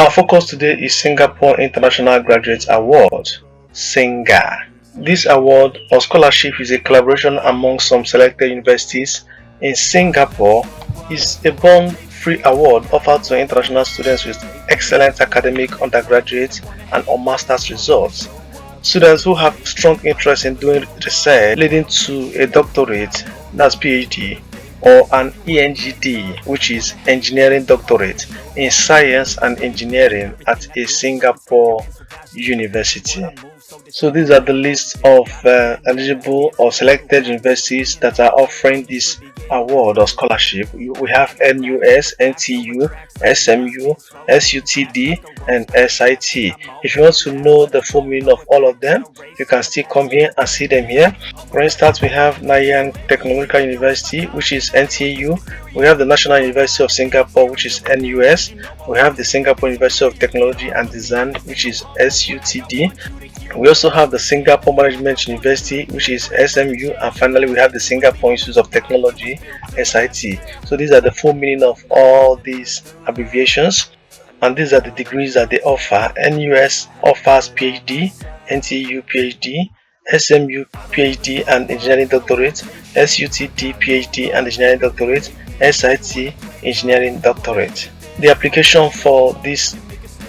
Our focus today is Singapore International Graduate Award, SINGA. This award or scholarship is a collaboration among some selected universities in Singapore. It's a bond-free award offered to international students with excellent academic undergraduate and or master's results. Students who have strong interest in doing research leading to a doctorate, that's PhD, or an ENGD, which is Engineering Doctorate in Science and Engineering at a Singapore university. So these are the list of eligible or selected universities that are offering this award or scholarship. We have NUS, NTU, SMU, SUTD, and SIT. If you want to know the full meaning of all of them, you can still come here and see them here. For instance, we have Nanyang Technological University, which is NTU. We have the National University of Singapore, which is NUS. We have the Singapore University of Technology and Design, which is SUTD. We also have the Singapore Management University, which is SMU, and finally we have the Singapore Institute of Technology, SIT. So these are the full meaning of all these abbreviations, and these are the degrees that they offer. NUS offers PhD, NTU PhD, SMU PhD and Engineering Doctorate, SUTD PhD and Engineering Doctorate, SIT Engineering Doctorate. The application for this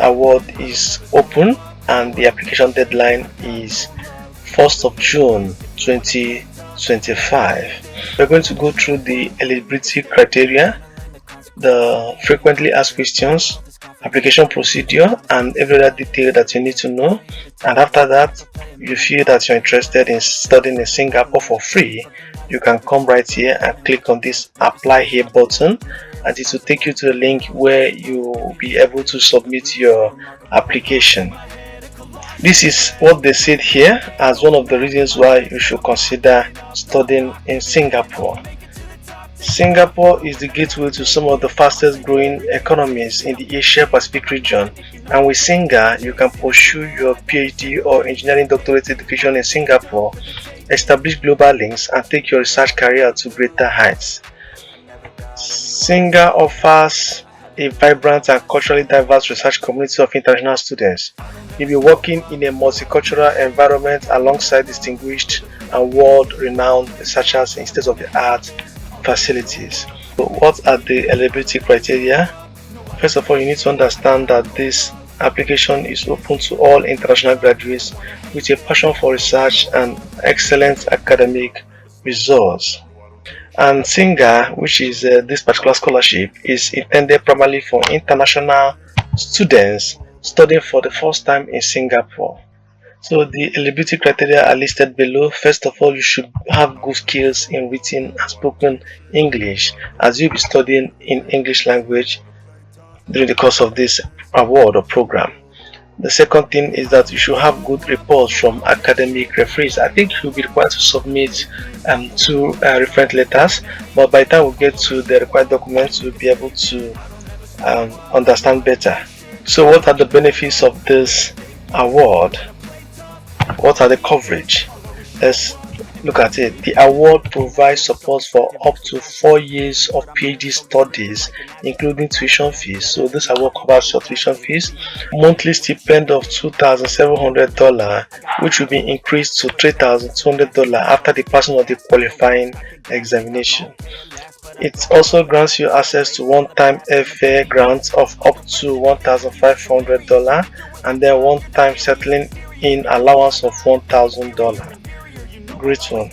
award is open, and the application deadline is 1st of June 2025. We're going to go through the eligibility criteria, the frequently asked questions, application procedure, and every other detail that you need to know. And after that, you feel that you're interested in studying in Singapore for free, you can come right here and click on this apply here button, and it will take you to the link where you will be able to submit your application. This is what they said here as one of the reasons why you should consider studying in Singapore. Singapore is the gateway to some of the fastest growing economies in the Asia Pacific region, and with SINGA you can pursue your PhD or engineering doctorate education in Singapore, establish global links, and take your research career to greater heights. SINGA offers a vibrant and culturally diverse research community of international students. You'll be working in a multicultural environment alongside distinguished and world-renowned researchers in state-of-the-art facilities. So what are the eligibility criteria? First of all, you need to understand that this application is open to all international graduates with a passion for research and excellent academic results. And SINGA, which is this particular scholarship, is intended primarily for international students studying for the first time in Singapore. So the eligibility criteria are listed below. First of all, you should have good skills in written and spoken English, as you'll be studying in English language during the course of this award or program. The second thing is that you should have good reports from academic referees. I think you'll be required to submit 2 reference letters, but by the time we get to the required documents, we'll be able to understand better. So what are the benefits of this award? What are the coverage? Let's look at it. The award provides support for up to 4 years of PhD studies, including tuition fees. So this award covers your tuition fees, monthly stipend of $2,700, which will be increased to $3,200 after the passing of the qualifying examination. It also grants you access to one-time airfare grants of up to $1,500 and then one-time settling in allowance of $1,000. Great one.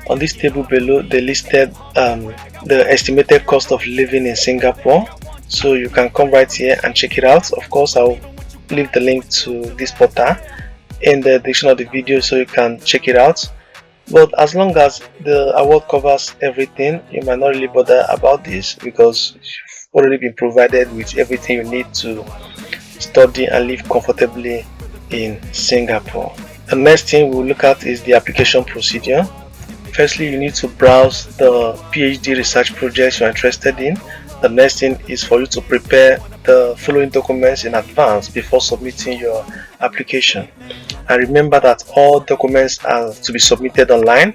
On this table below, they listed the estimated cost of living in Singapore, so you can come right here and check it out. Of course, I'll leave the link to this portal in the description of the video so you can check it out. But as long as the award covers everything, you might not really bother about this because you've already been provided with everything you need to study and live comfortably in Singapore. The next thing we'll look at is the application procedure. Firstly, you need to browse the PhD research projects you're interested in. The next thing is for you to prepare the following documents in advance before submitting your application. And remember that all documents are to be submitted online.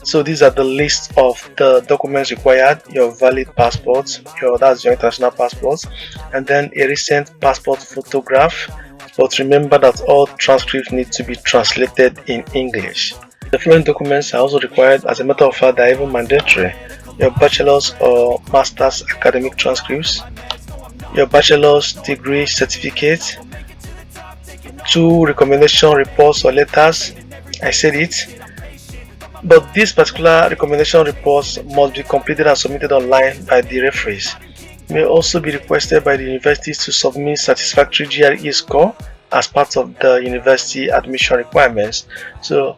So these are the list of the documents required: your valid passport, that's your international passport, and then a recent passport photograph. But remember that all transcripts need to be translated in English. The following documents are also required. As a matter of fact, they are even mandatory: your bachelor's or master's academic transcripts, your bachelor's degree certificate, 2 recommendation reports or letters. I said it. But these particular recommendation reports must be completed and submitted online by the referees. It may also be requested by the universities to submit satisfactory GRE score as part of the university admission requirements. So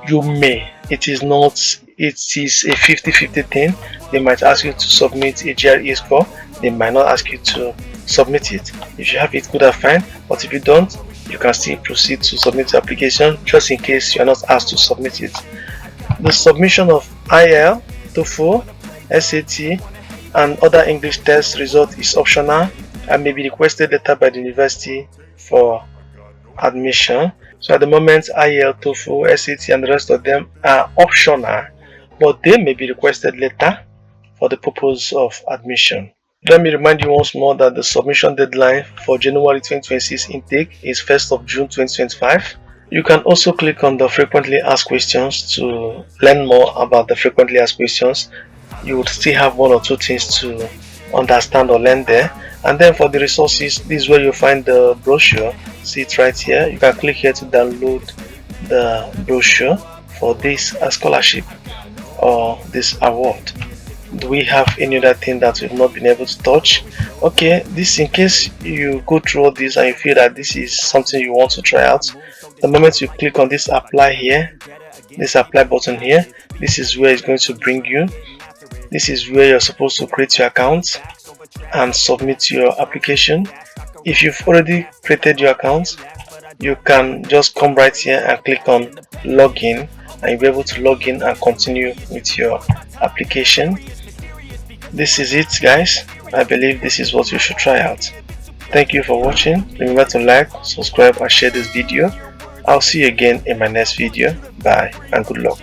you may, it is a 50-50 thing. They might ask you to submit a GRE score, they might not ask you to submit it. If you have it, good and fine, but if you don't, you can still proceed to submit the application just in case you are not asked to submit it. The submission of IELTS, TOEFL, SAT, and other English test result is optional and may be requested later by the university for admission. So at the moment, IELTS, TOEFL, SAT, and the rest of them are optional, but they may be requested later for the purpose of admission. Let me remind you once more that the submission deadline for January 2026 intake is 1st of June 2025. You can also click on the frequently asked questions to learn more about the frequently asked questions. You would still have 1 or 2 things to understand or learn there. And then for the resources, this is where you'll find the brochure. See it right here. You can click here to download the brochure for this scholarship or this award. Do we have any other thing that we've not been able to touch? Okay, this, in case you go through all this and you feel that this is something you want to try out, the moment you click on this apply here, this apply button here, this is where it's going to bring you. This is where you're supposed to create your account and submit your application. If you've already created your account, you can just come right here and click on login, and you'll be able to log in and continue with your application. This is it, guys. I believe this is what you should try out. Thank you for watching. Remember to like, subscribe, and share this video. I'll see you again in my next video. Bye and good luck.